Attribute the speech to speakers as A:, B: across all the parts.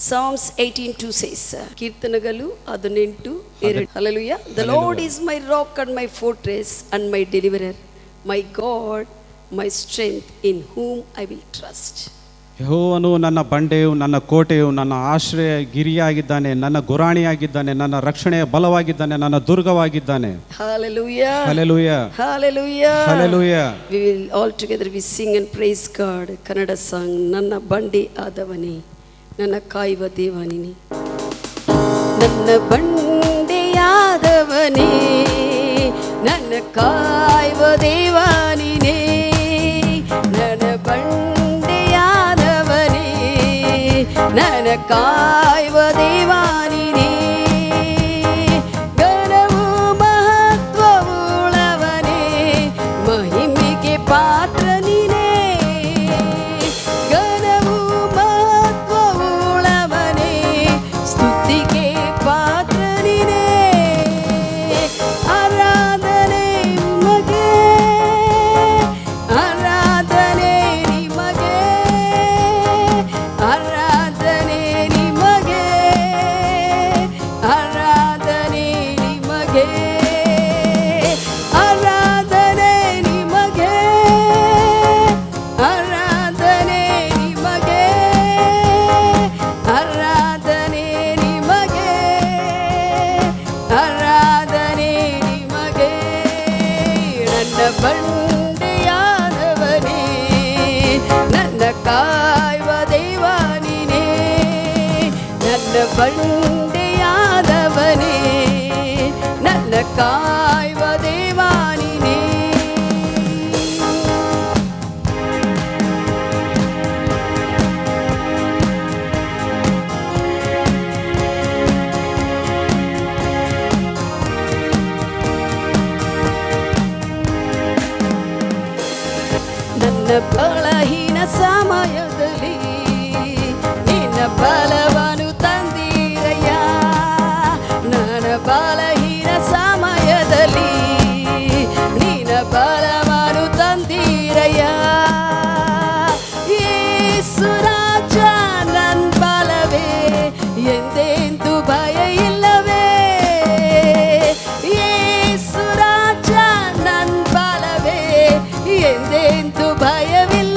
A: Psalms 18:2 says, ಕೀರ್ತನೆಗಳು 18:2. Hallelujah. The Lord is my rock and my fortress and my deliverer, my God, my strength, in whom I will trust.
B: ಯೆಹೋವನು ನನ್ನ ಬಂಡೆಯು, ನನ್ನ ಕೋಟೆಯು, ನನ್ನ ಆಶ್ರಯ ಗಿರಿಯಾಗಿದ್ದಾನೆ, ನನ್ನ ಗುರಾಣಿಯಾಗಿದ್ದಾನೆ, ನನ್ನ ರಕ್ಷಣೆಯ ಬಲವಾಗಿದ್ದಾನೆ, ನನ್ನ ದುರ್ಗವಾಗಿದ್ದಾನೆ.
A: Hallelujah.
B: Hallelujah.
A: Hallelujah.
B: Hallelujah.
A: We will all together we sing and praise God. Kannada song. ನನ್ನ ಬಂಡೆ ಆದವನೇ, ನನ್ನ ಕಾಯುವ ದೇವನೇ, ನನ್ನ ಬಂಡೆಯಾದವನೇ, ನನ್ನ ಕಾಯುವ ದೇವನೇ, ನನ್ನ ಬಂಡೆಯಾದವನೇ, ನನ್ನ ಕಾಯುವ ದೇವನೇ, ಘನವು ಮಹತ್ವವುಳ್ಳವನೇ, ಮಹಿಮೆಗೆ ಪಾತ್ರ ನೀನೇ, ಘನವು ಮಹತ್ವವುಳ್ಳವನೇ, ಸ್ತುತಿಗೆ ಪಾತ್ರ ನೀನೇ, ಆರಾಧನೆ ನಿಮಗೆ, ಆರಾಧನೆ ನಿಮಗೆ, ಆರಾಧನೆ ನಿಮಗೆ, ಆರಾಧನೆ ನಿಮಗೆ, ಆರಾಧನೆ ನಿಮಗೆ, ಆರಾಧನೆ ನಿಮಗೆ, ಆರಾಧನೆ ನಿಮಗೆ, ಆರಾಧನೆ ನಿಮಗೆ, ನನ್ನ ಬಂಡೆಯಾದವನೇ, ನನ್ನ ಕಾಯುವ ದೇವ ನೀನೇ, ನನ್ನ ಬಂಡೆಯಾದವನೇ, ನನ್ನ ಕಾಯುವ ದೇವ ನೀನೇ. ನನ್ನ ಬಲಹೀನ ಸಮಯದಲ್ಲಿ ನಿನ್ನ ಬಲವನ್ನು ತಂದಿರಯ್ಯ, ನನ್ನ ಬಲಹೀನ ಸಮಯದಲ್ಲಿ ನಿನ್ನ ಬಲವನ್ನು ತಂದಿರಯ್ಯ, ಯೇಸು ರಾಜ ನನ್ನ ಬಲವೇ, ಎಂದೆಂದು ಭಯ ಇಲ್ಲವೇ, ಯೇಸು ರಾಜ ನನ್ನ ಬಲವೇ, ಎಂದೆಂದು ಭಯವಿಲ್ಲ.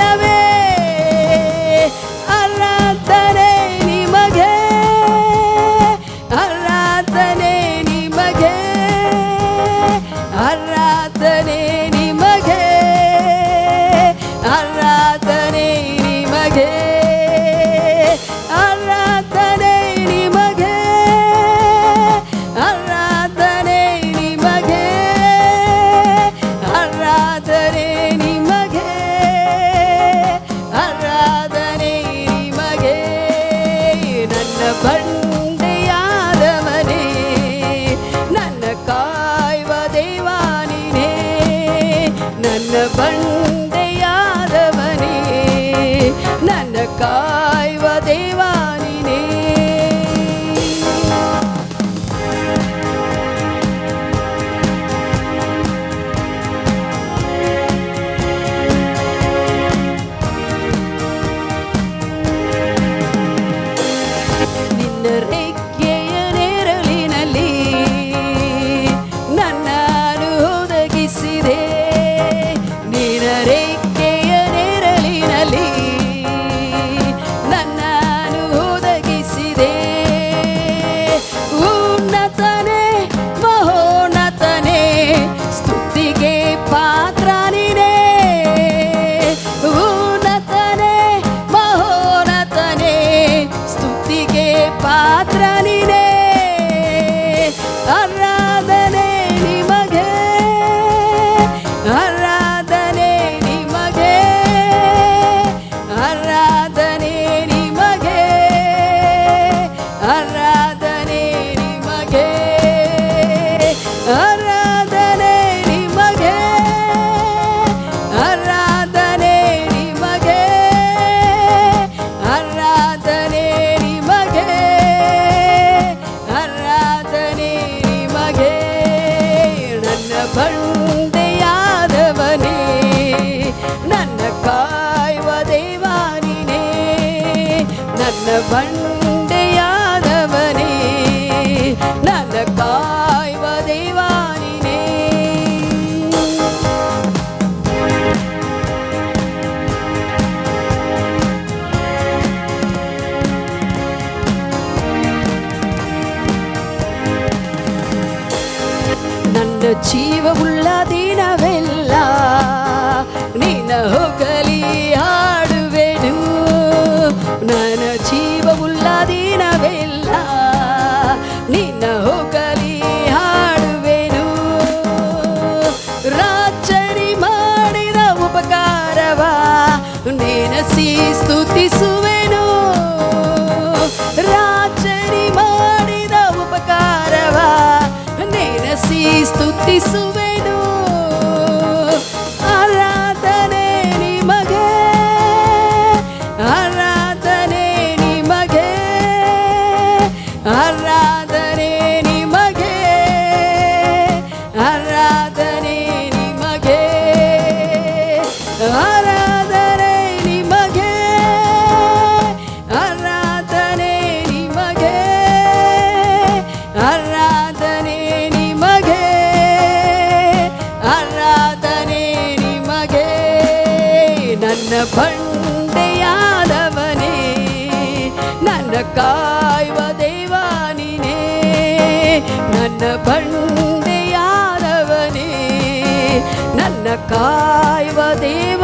A: ಜೀವವುಳ್ಳ ದಿನವೆಲ್ಲ ನಿನ್ನ ಹೊಗಲಿ ಹಾಡುವೆನು. ನನ್ನ ಜೀವವುಳ್ಳ ದಿನವೆಲ್ಲ ನಿನ್ನ ಹೊಗಲಿ ಹಾಡುವೆನು. ರಾಜರಿ ಮಾಡಿದ ಉಪಕಾರವ ನೆನಸಿ ಸ್ತುತಿಸುವೆನು. ರಾಜರಿ ಮಾಡಿದ ಉಪಕಾರವ ನೆನಸಿ ಸ್ತುತಿಸುವೆನು. ಆರಾಧನೆ ನಿಮಗೆ, ಆರಾಧನೆ ನಿಮಗೆ, ಆರಾಧನೆ ನಿಮಗೆ, ಆರಾಧನೆ ನಿಮಗೆ, ಆರಾಧನೆ ನಿಮಗೆ, ಆರಾಧನೆ ನಿಮಗೆ, ಆರಾಧನೆ ನಿಮಗೆ, ಆರಾಧನೆ ನಿಮಗೆ. ನನ್ನ ಬಂಡೆಯಾದವನೇ, ನನ್ನ ಕಾಯುವ ದೇವ ನೀನೇ. ನನ್ನ ಬಂಡೆಯಾದವನೇ, ನನ್ನ ಕಾಯುವ ದೇವ